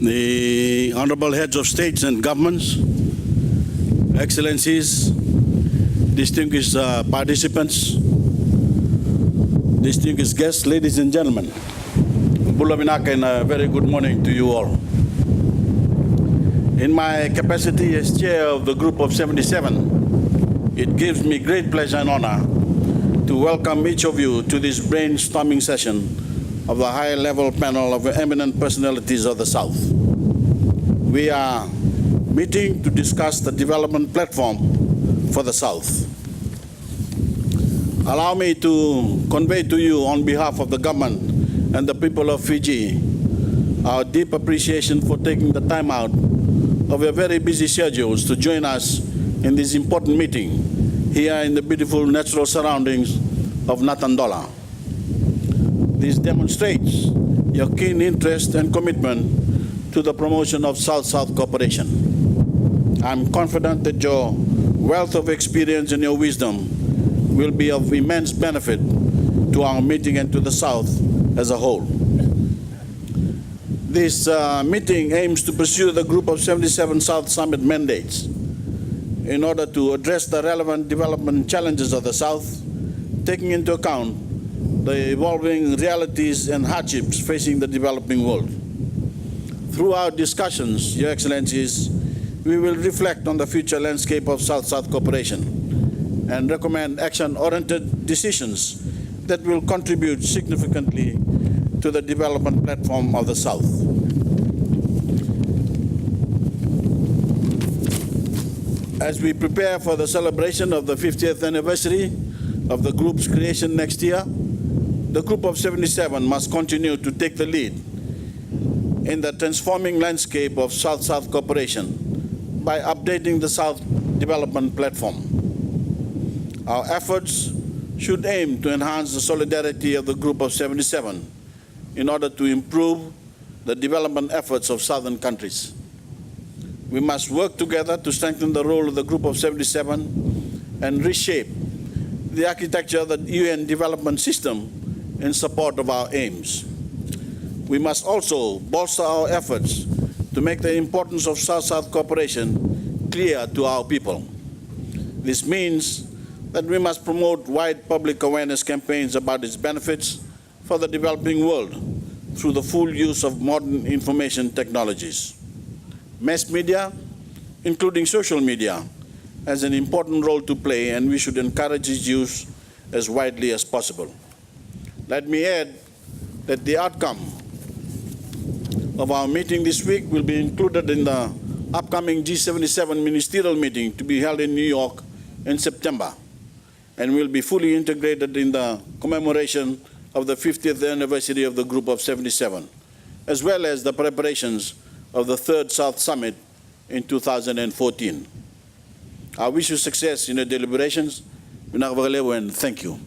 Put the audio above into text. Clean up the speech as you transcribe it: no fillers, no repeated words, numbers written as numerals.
the Honorable Heads of States and Governments, Excellencies, distinguished participants, distinguished guests, ladies and gentlemen. Bulaminaka, and a very good morning to you all. In my capacity as chair of the Group of 77, it gives me great pleasure and honor to welcome each of you to this brainstorming session of the high-level panel of eminent personalities of the South. We are meeting to discuss the development platform for the South. Allow me to convey to you on behalf of the government and the people of Fiji our deep appreciation for taking the time out of your very busy schedules to join us in this important meeting here in the beautiful natural surroundings of Natadola. This demonstrates your keen interest and commitment to the promotion of South-South cooperation. I'm confident that your wealth of experience and your wisdom will be of immense benefit to our meeting and to the South as a whole. This meeting aims to pursue the Group of 77 South Summit mandates in order to address the relevant development challenges of the South, taking into account the evolving realities and hardships facing the developing world. Through our discussions, Your Excellencies, we will reflect on the future landscape of South-South cooperation and recommend action-oriented decisions that will contribute significantly to the development platform of the South. As we prepare for the celebration of the 50th anniversary of the group's creation next year, the Group of 77 must continue to take the lead in the transforming landscape of South-South cooperation by updating the South Development Platform. Our efforts should aim to enhance the solidarity of the Group of 77 in order to improve the development efforts of Southern countries. We must work together to strengthen the role of the Group of 77 and reshape the architecture of the UN development system in support of our aims. We must also bolster our efforts to make the importance of South-South cooperation clear to our people. This means that we must promote wide public awareness campaigns about its benefits for the developing world through the full use of modern information technologies. Mass media, including social media, has an important role to play, and we should encourage its use as widely as possible. Let me add that the outcome of our meeting this week will be included in the upcoming G77 ministerial meeting to be held in New York in September, and will be fully integrated in the commemoration of the 50th anniversary of the Group of 77, as well as the preparations of the 3rd South Summit in 2014. I wish you success in your deliberations, and thank you.